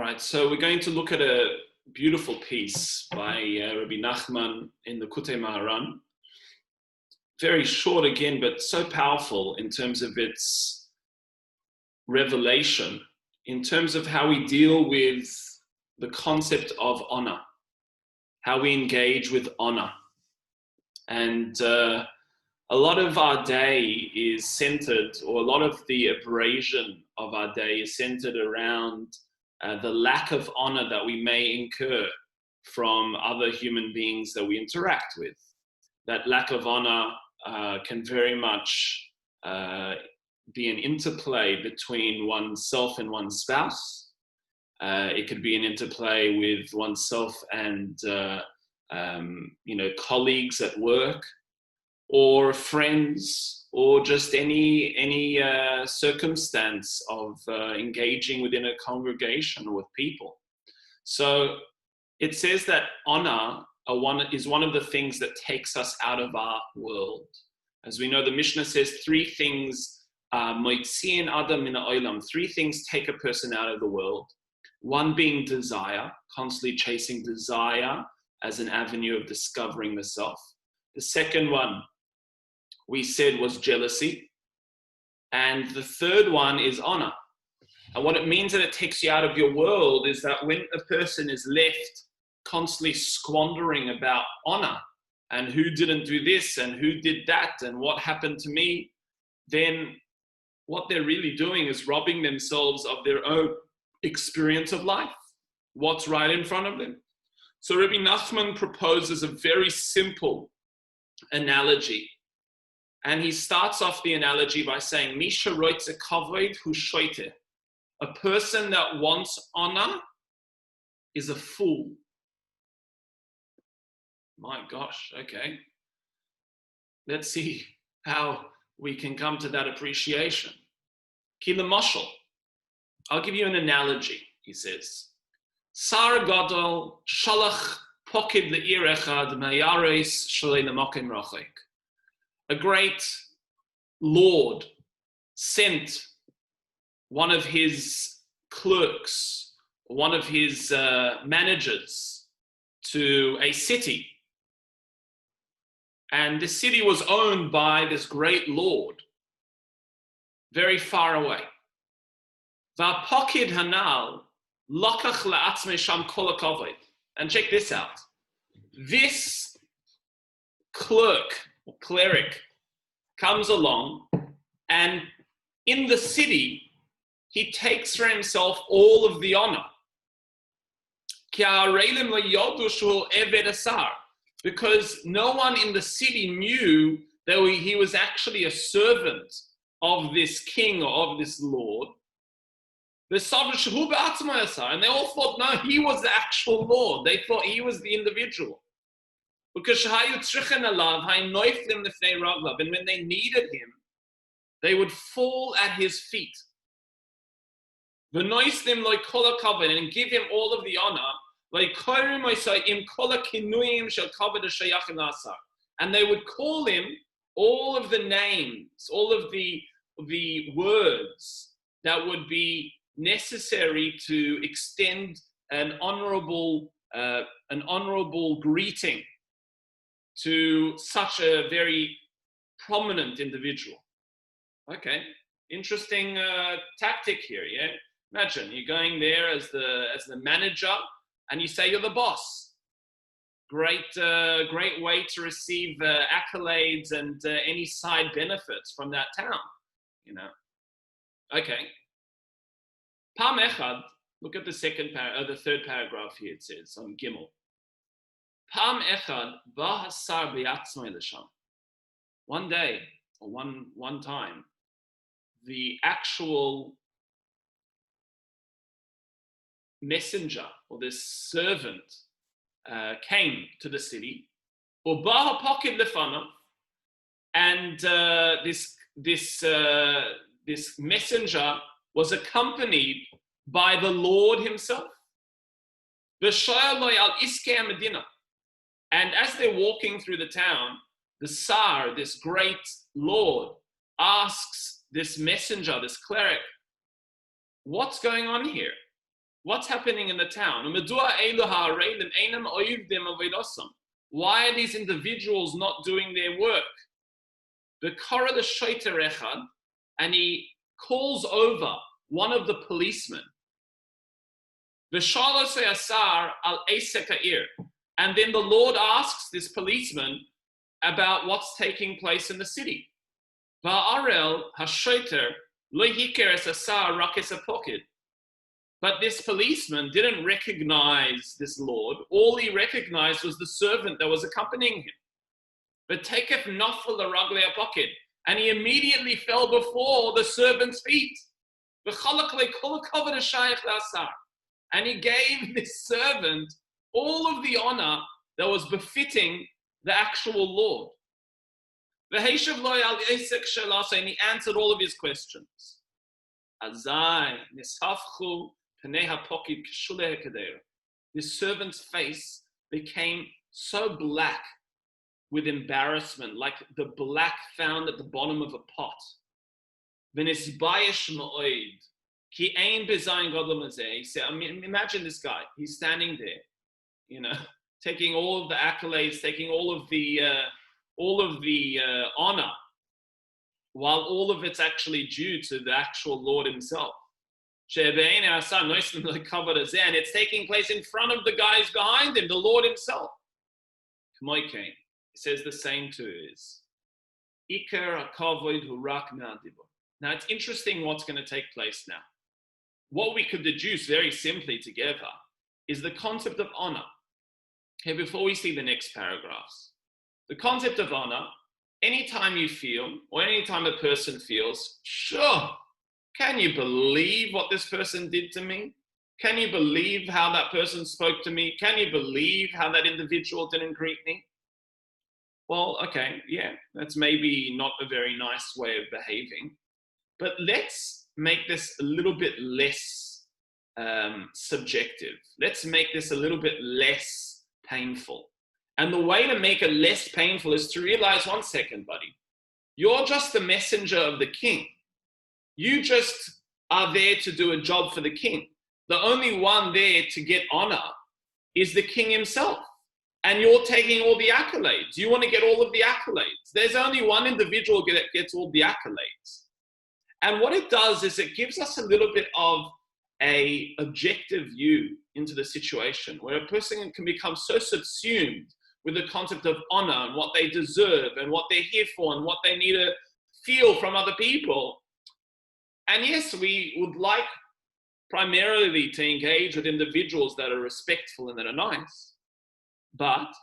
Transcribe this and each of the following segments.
right, so we're going to look at a beautiful piece by Rabbi Nachman in the Likutei Moharan. Very short again, but so powerful in terms of its revelation, in terms of how we deal with the concept of honor, how we engage with honor. And a lot of our day is centered, or a lot of the abrasion of our day is centered around the lack of honor that we may incur from other human beings that we interact with. That lack of honor can very much be an interplay between oneself and one's spouse. It could be an interplay with oneself and colleagues at work, or friends, or just any circumstance of engaging within a congregation or with people. So it says that honor is one of the things that takes us out of our world. As we know, the Mishnah says three things, moitziin adam min ha'olam, three things take a person out of the world. One being desire, constantly chasing desire as an avenue of discovering the self. The second one we said was jealousy. And the third one is honor. And what it means that it takes you out of your world is that when a person is left constantly squandering about honor and who didn't do this and who did that and what happened to me, then what they're really doing is robbing themselves of their own experience of life, what's right in front of them. So Rabbi Nachman proposes a very simple analogy. And he starts off the analogy by saying, Misha roitze kavod hu shoite. A person that wants honor is a fool. My gosh, okay. Let's see how we can come to that appreciation. Ki l'mashal. I'll give you an analogy, he says. Sar gadol shalach pokid le'ir echad me'yares shalei l'mokim rachek. A great lord sent one of his clerks, one of his managers to a city. And the city was owned by this great lord, very far away. Va'pokid hanal lokach la'atzmei sham kol hakavod. And check this out. This cleric comes along, and in the city, he takes for himself all of the honor. Because no one in the city knew that he was actually a servant of this king or of this lord. And they all thought, no, he was the actual lord. They thought he was the individual. Because and when they needed him, they would fall at his feet. And give him all of the honor. And they would call him all of the names, all of the words that would be necessary to extend an honorable greeting to such a very prominent individual. Okay, interesting tactic here, yeah? Imagine you're going there as the manager and you say you're the boss. Great way to receive accolades and any side benefits from that town, you know. Okay. Pam echad, look at the third paragraph here, it says on Gimel. Pam echad v'hasar b'yatzmai l'sham. One day, or one time, the actual messenger or this servant came to the city, and this messenger was accompanied by the Lord himself. And as they're walking through the town, the Tsar, this great lord, asks this messenger, this cleric, what's going on here? What's happening in the town? Why are these individuals not doing their work? And he calls over one of the policemen. And then the Lord asks this policeman about what's taking place in the city. But this policeman didn't recognize this Lord. All he recognized was the servant that was accompanying him. But taketh nafal l'raglei hapoked, and he immediately fell before the servant's feet. And he gave this servant all of the honor that was befitting the actual Lord. And he answered all of his questions. This servant's face became so black with embarrassment, like the black found at the bottom of a pot. He said, imagine this guy. He's standing there, taking all of the accolades, taking all of the honor, while all of it's actually due to the actual Lord himself. And it's taking place in front of the guys behind him, the Lord himself. It says the same too is. Now it's interesting what's going to take place now. What we could deduce very simply together is the concept of honor. Okay, before we see the next paragraphs. The concept of honor, anytime you feel, or anytime a person feels, sure, can you believe what this person did to me? Can you believe how that person spoke to me? Can you believe how that individual didn't greet me? Well, okay, yeah, that's maybe not a very nice way of behaving, but let's make this a little bit less subjective. Let's make this a little bit less painful. And the way to make it less painful is to realize, one second, buddy, you're just the messenger of the king. You just are there to do a job for the king. The only one there to get honor is the king himself. And you're taking all the accolades. You want to get all of the accolades. There's only one individual that gets all the accolades. And what it does is it gives us a little bit of an objective view into the situation where a person can become so subsumed with the concept of honor and what they deserve and what they're here for and what they need to feel from other people. And yes, we would like primarily to engage with individuals that are respectful and that are nice. But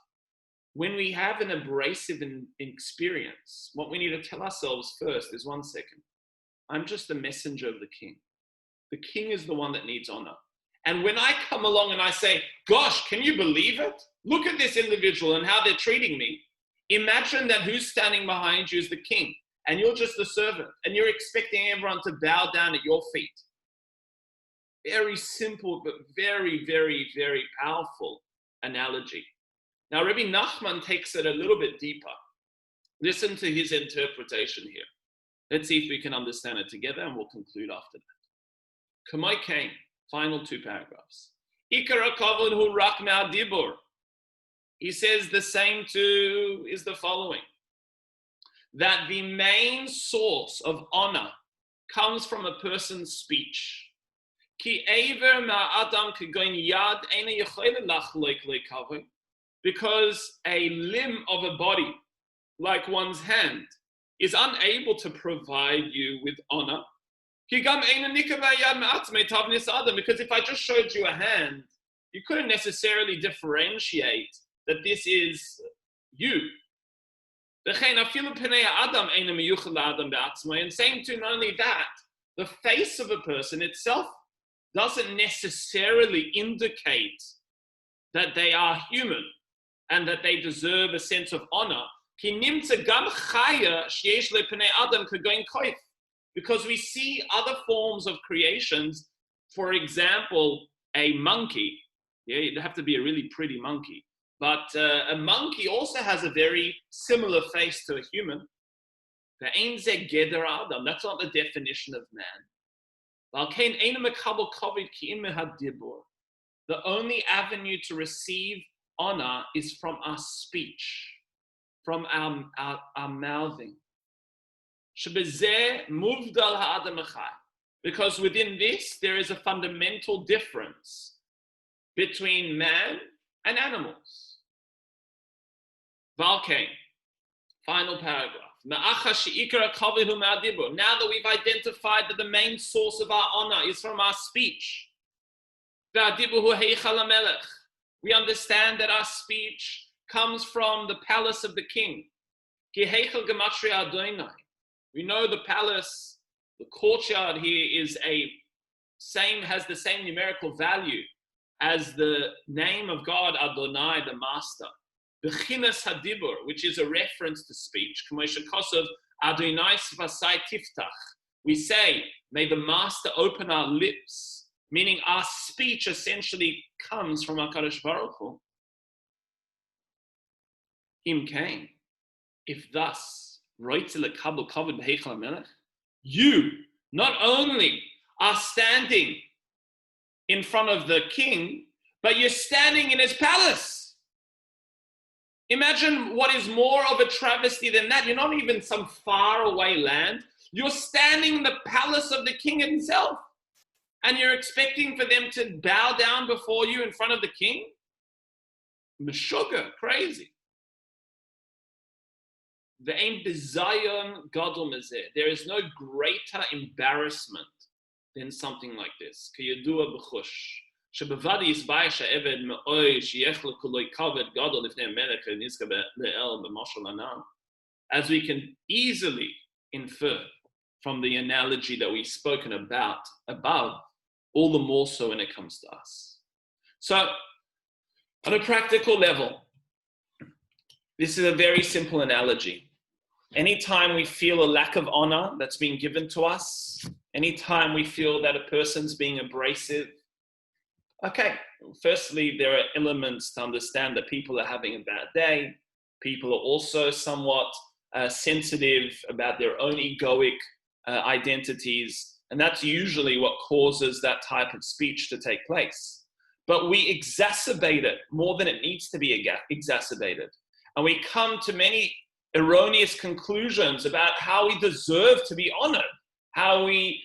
when we have an abrasive experience, what we need to tell ourselves first is, one second, I'm just the messenger of the king. The king is the one that needs honor. And when I come along and I say, gosh, can you believe it? Look at this individual and how they're treating me. Imagine that who's standing behind you is the king and you're just the servant and you're expecting everyone to bow down at your feet. Very simple, but very, very, very powerful analogy. Now, Rabbi Nachman takes it a little bit deeper. Listen to his interpretation here. Let's see if we can understand it together and we'll conclude after that. Kamai Kain, final two paragraphs. Ikar HaKavod hu rak me'adibur. He says the same too is the following. That the main source of honor comes from a person's speech. Ki eiver ma'adam kegoin yad eina yecholeh lachloek lekavod. Because a limb of a body, like one's hand, is unable to provide you with honor. Because if I just showed you a hand, you couldn't necessarily differentiate that this is you. And same to not only that, the face of a person itself doesn't necessarily indicate that they are human and that they deserve a sense of honor. Because we see other forms of creations, for example, a monkey. Yeah, it'd have to be a really pretty monkey. But a monkey also has a very similar face to a human. That's not the definition of man. The only avenue to receive honor is from our speech, from our mouthing. Because within this, there is a fundamental difference between man and animals. Valkane, final paragraph. Now that we've identified that the main source of our honor is from our speech, we understand that our speech comes from the palace of the king. We know the palace, the courtyard here has the same numerical value as the name of God, Adonai, the Master. Bechinas hadibur, which is a reference to speech. Adonai svasai tiftach. We say, may the Master open our lips, meaning our speech essentially comes from HaKadosh Baruch Hu. Im kain, if thus, you not only are standing in front of the king, but you're standing in his palace. Imagine what is more of a travesty than that. You're not even some faraway land. You're standing in the palace of the king himself. And you're expecting for them to bow down before you in front of the king? Meshuggah, crazy. There is no greater embarrassment than something like this. As we can easily infer from the analogy that we've spoken about above, all the more so when it comes to us. So, on a practical level, this is a very simple analogy. Anytime we feel a lack of honor that's being given to us, anytime we feel that a person's being abrasive, okay, firstly, there are elements to understand that people are having a bad day. People are also somewhat sensitive about their own egoic identities, and that's usually what causes that type of speech to take place. But we exacerbate it more than it needs to be exacerbated. And we come to many erroneous conclusions about how we deserve to be honored, how we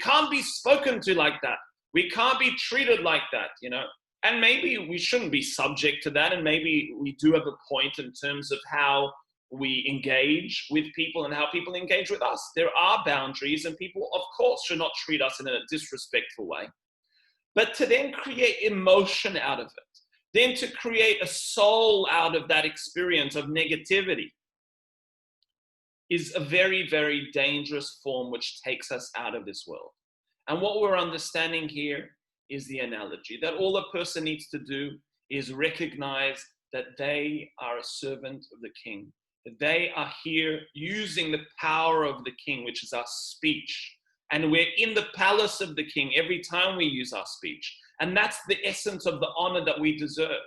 can't be spoken to like that. We can't be treated like that, And maybe we shouldn't be subject to that, and maybe we do have a point in terms of how we engage with people and how people engage with us. There are boundaries, and people, of course, should not treat us in a disrespectful way. But to then create emotion out of it, then to create a soul out of that experience of negativity, is a very, very dangerous form which takes us out of this world. And what we're understanding here is the analogy that all a person needs to do is recognize that they are a servant of the king, that they are here using the power of the king, which is our speech. And we're in the palace of the king every time we use our speech. And that's the essence of the honor that we deserve.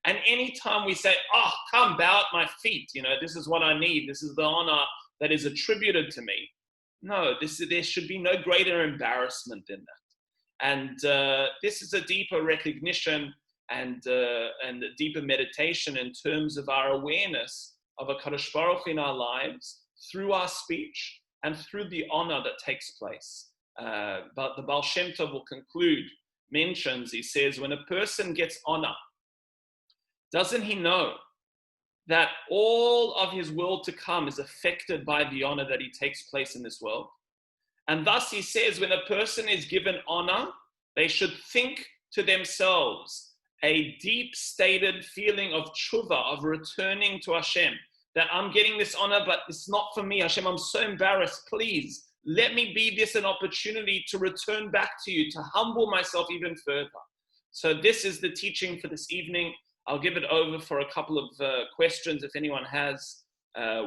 And anytime we say, oh, come bow at my feet, this is what I need, this is the honor that is attributed to me. No, there should be no greater embarrassment than that. And this is a deeper recognition and a deeper meditation in terms of our awareness of HaKadosh Baruch Hu in our lives through our speech and through the honor that takes place. But the Baal Shem Tov will conclude, he says, when a person gets honor, doesn't he know that all of his world to come is affected by the honor that he takes place in this world? And thus he says, when a person is given honor, they should think to themselves a deep-stated feeling of tshuva, of returning to Hashem, that I'm getting this honor, but it's not for me. Hashem, I'm so embarrassed. Please, let me be this an opportunity to return back to you, to humble myself even further. So this is the teaching for this evening. I'll give it over for a couple of questions if anyone has.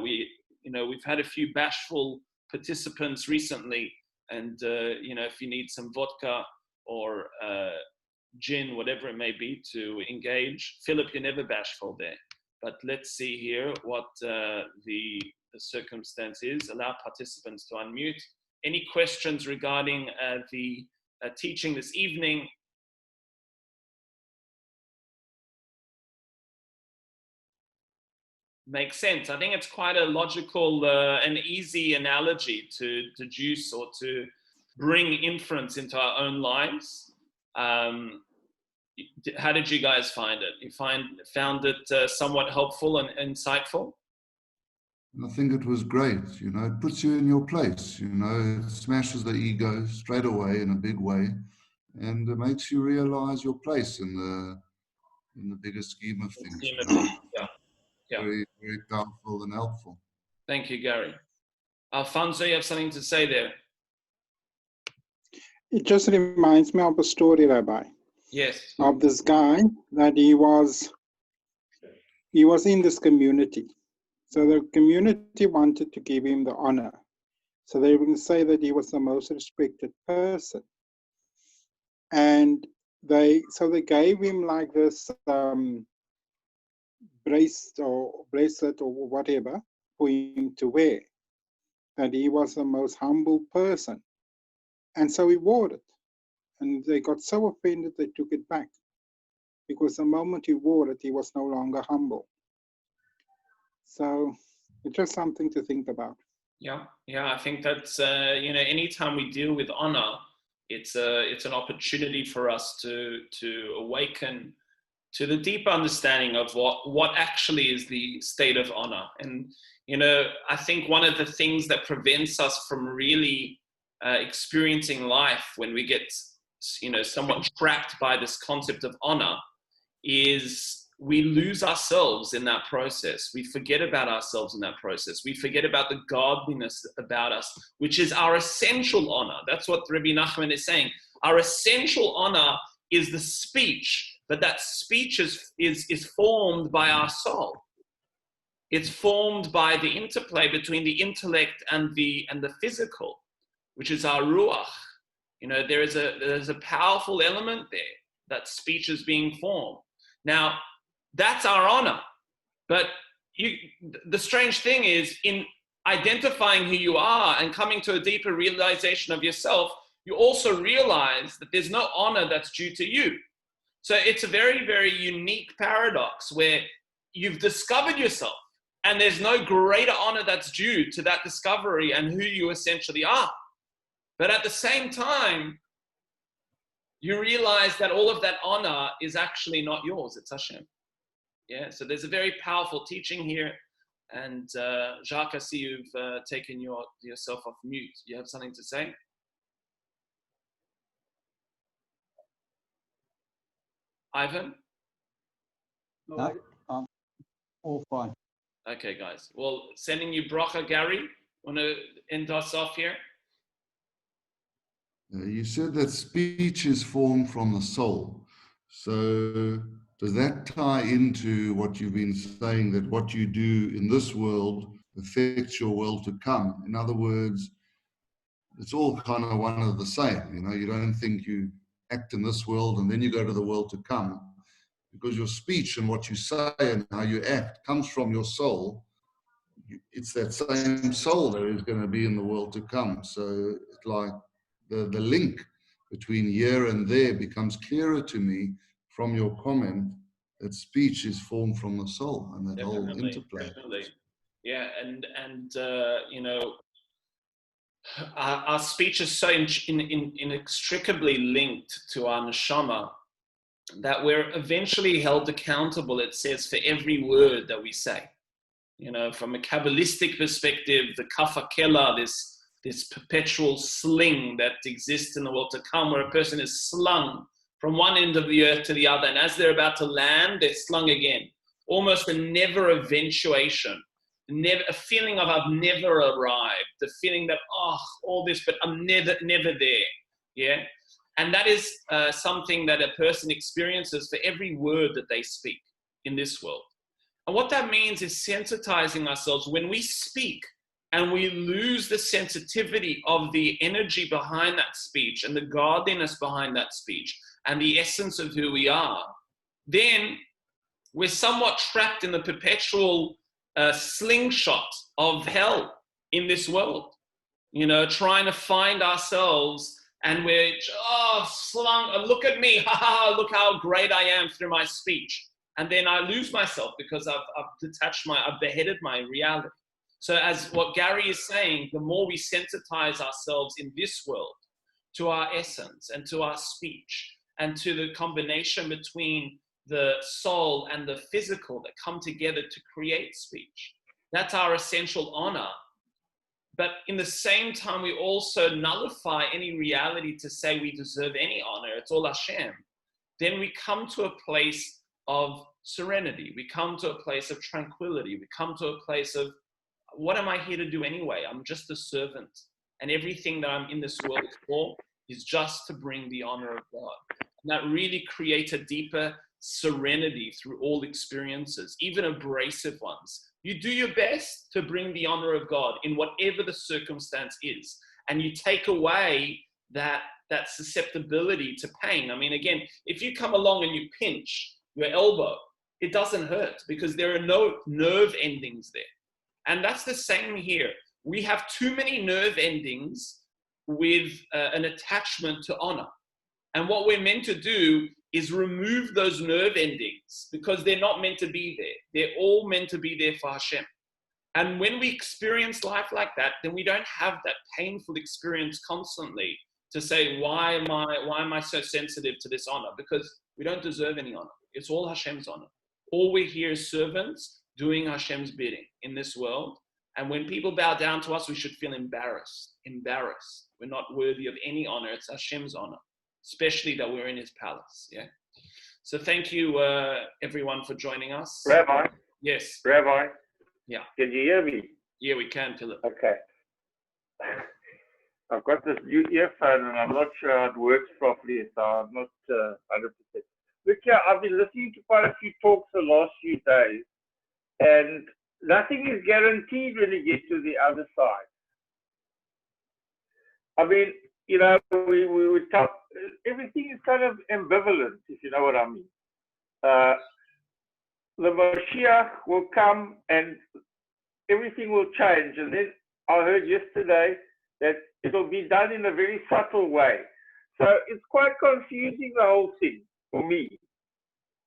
We've had a few bashful participants recently, and if you need some vodka or gin, whatever it may be, to engage. Philip, you're never bashful there. But let's see here what the circumstance is. Allow participants to unmute. any questions regarding the teaching this evening? Makes sense. I think it's quite a logical and easy analogy to deduce or to bring inference into our own lives. How did you guys find it? You found it somewhat helpful and insightful? I think it was great. You know, it puts you in your place. You know, it smashes the ego straight away in a big way, and it makes you realize your place in the bigger scheme of things. Yeah. Yeah. Very, very powerful and helpful. Thank you, Gary. Alfonso, you have something to say there? It just reminds me of a story, Rabbi. Yes. Of this guy that he was in this community. So the community wanted to give him the honor. So they would say that he was the most respected person. And they gave him like this bracelet or whatever for him to wear. That he was the most humble person. And so he wore it. And they got so offended they took it back. Because the moment he wore it, he was no longer humble. So it's just something to think about. Yeah, I think that's anytime we deal with honor, it's an opportunity for us to awaken to the deeper understanding of what actually is the state of honor. And I think one of the things that prevents us from really experiencing life when we get somewhat trapped by this concept of honor is we lose ourselves in that process. We forget about ourselves in that process. We forget about the godliness about us, which is our essential honor. That's what Rabbi Nachman is saying. Our essential honor is the speech, but that speech is formed by our soul. It's formed by the interplay between the intellect and the physical, which is our ruach. There's a powerful element there, that speech is being formed. Now, that's our honor. But the strange thing is, in identifying who you are and coming to a deeper realization of yourself, you also realize that there's no honor that's due to you. So it's a very, very unique paradox where you've discovered yourself and there's no greater honor that's due to that discovery and who you essentially are. But at the same time, you realize that all of that honor is actually not yours, it's Hashem. Yeah, so there's a very powerful teaching here. And Jacques, I see you've taken yourself off mute. You have something to say? Ivan? No, all fine. Okay, guys. Well, sending you bracha, Gary. Want to end us off here? You said that speech is formed from the soul. So does that tie into what you've been saying, that what you do in this world affects your world to come? In other words, it's all kind of one of the same. You don't think you act in this world and then you go to the world to come, because your speech and what you say and how you act comes from your soul. It's that same soul that is going to be in the world to come. So it's like the link between here and there becomes clearer to me from your comment that speech is formed from the soul, and that whole interplay. Definitely. Yeah, and our speech is so inextricably linked to our neshama that we're eventually held accountable, it says, for every word that we say. From a Kabbalistic perspective, the kaf hakela, this perpetual sling that exists in the world to come, where a person is slung from one end of the earth to the other, and as they're about to land, they're slung again. Almost a never eventuation, a feeling of I've never arrived, the feeling that, all this, but I'm never there, yeah? And that is something that a person experiences for every word that they speak in this world. And what that means is sensitizing ourselves. When we speak, and we lose the sensitivity of the energy behind that speech and the godliness behind that speech and the essence of who we are, then we're somewhat trapped in the perpetual slingshot of hell in this world. you know, trying to find ourselves, and we're, look at me, look how great I am through my speech. And then I lose myself because I've beheaded my reality. So as what Gary is saying, the more we sensitize ourselves in this world to our essence and to our speech and to the combination between the soul and the physical that come together to create speech, that's our essential honor. But in the same time, we also nullify any reality to say we deserve any honor. It's all Hashem. Then we come to a place of serenity. We come to a place of tranquility. We come to a place of, what am I here to do anyway? I'm just a servant. And everything that I'm in this world for is just to bring the honor of God. And that really creates a deeper serenity through all experiences, even abrasive ones. You do your best to bring the honor of God in whatever the circumstance is. And you take away that susceptibility to pain. I mean, again, if you come along and you pinch your elbow, it doesn't hurt because there are no nerve endings there. And that's the same here. We have too many nerve endings with an attachment to honor. And what we're meant to do is remove those nerve endings because they're not meant to be there. They're all meant to be there for Hashem. And when we experience life like that, then we don't have that painful experience constantly to say, why am I so sensitive to this honor? Because we don't deserve any honor. It's all Hashem's honor. All we're here is servants doing Hashem's bidding in this world. And when people bow down to us, we should feel embarrassed. We're not worthy of any honor. It's Hashem's honor, especially that we're in his palace. Yeah. So thank you, everyone, for joining us. Rabbi? Yes. Rabbi? Yeah. Can you hear me? Yeah, we can, Philip. Okay. I've got this new earphone and I'm not sure how it works properly, so I'm not 100%. Look here, I've been listening to quite a few talks the last few days, and nothing is guaranteed when you get to the other side. I mean, you know, we talk, everything is kind of ambivalent, if you know what I mean. The Mashiach will come and everything will change. And then I heard yesterday that it'll be done in a very subtle way. So it's quite confusing, the whole thing, for me.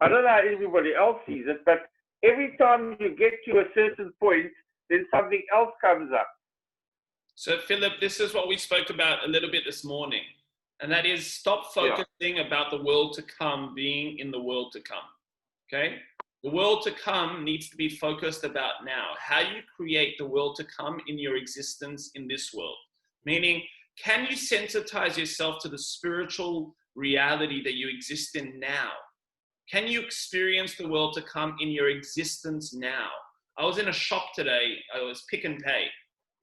I don't know how everybody else sees it, but every time you get to a certain point, then something else comes up. So, Philip, this is what we spoke about a little bit this morning, and that is stop focusing about the world to come being in the world to come, okay? The world to come needs to be focused about now. How you create the world to come in your existence in this world. Meaning, can you sensitize yourself to the spiritual reality that you exist in now? Can you experience the world to come in your existence now? I was in a shop today. I was Pick n Pay.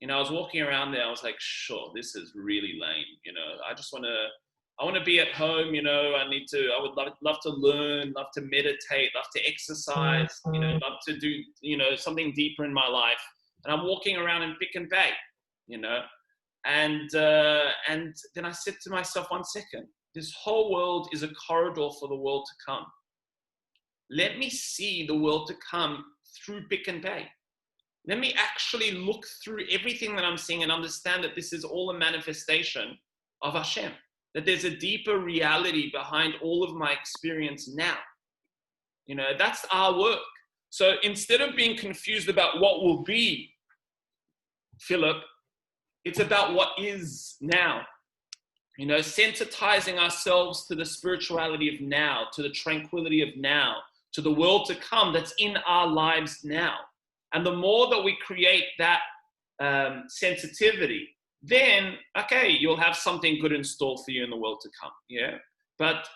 You know, I was walking around there. I was like, sure, this is really lame. You know, I want to be at home. You know, I would love to learn, love to meditate, love to exercise, you know, love to do, you know, something deeper in my life. And I'm walking around in Pick n Pay, you know, and then I said to myself, 1 second, this whole world is a corridor for the world to come. Let me see the world to come through Pick n Pay. Let me actually look through everything that I'm seeing and understand that this is all a manifestation of Hashem, that there's a deeper reality behind all of my experience now. You know, that's our work. So instead of being confused about what will be, Philip, it's about what is now. You know, sensitizing ourselves to the spirituality of now, to the tranquility of now, to the world to come that's in our lives now. And the more that we create that sensitivity, then, okay, you'll have something good in store for you in the world to come, yeah? But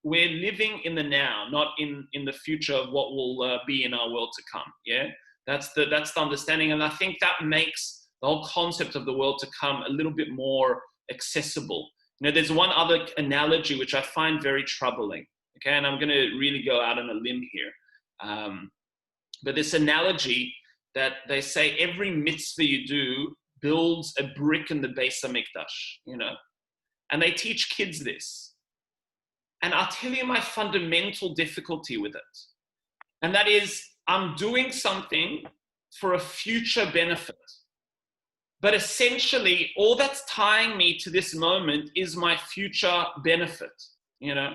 we're living in the now, not in the future of what will be in our world to come, yeah? That's the understanding, and I think that makes the whole concept of the world to come a little bit more accessible. You know, there's one other analogy which I find very troubling, okay? And I'm going to really go out on a limb here. But this analogy that they say every mitzvah you do builds a brick in the Beis HaMikdash, you know? And they teach kids this. And I'll tell you my fundamental difficulty with it. And that is, I'm doing something for a future benefit. But essentially, all that's tying me to this moment is my future benefit, you know.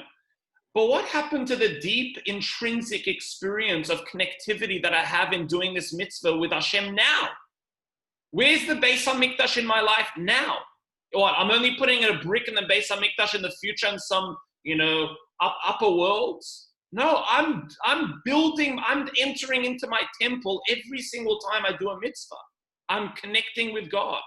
But what happened to the deep intrinsic experience of connectivity that I have in doing this mitzvah with Hashem now? Where's the Beis HaMikdash in my life now? What, I'm only putting a brick in the Beis HaMikdash in the future in some, you know, upper worlds? No, I'm building, I'm entering into my temple every single time I do a mitzvah. I'm connecting with God.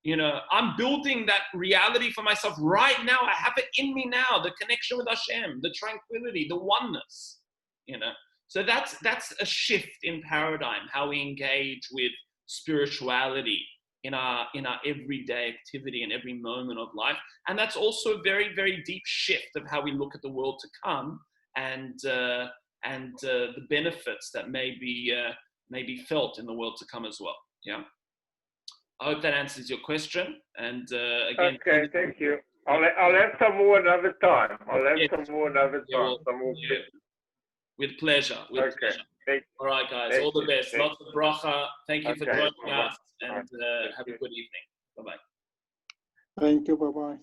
You know, I'm building that reality for myself right now. I have it in me now, the connection with Hashem, the tranquility, the oneness, you know. So that's a shift in paradigm, how we engage with spirituality in our everyday activity and every moment of life. And that's also a very, very deep shift of how we look at the world to come and the benefits that may be felt in the world to come as well. Yeah. I hope that answers your question. And again, okay, thank you. I'll have some more another time. With pleasure. With pleasure. All right, guys. All the best. Lots of bracha. Thank you for joining us, and have a good evening. Bye-bye. Thank you. Bye-bye.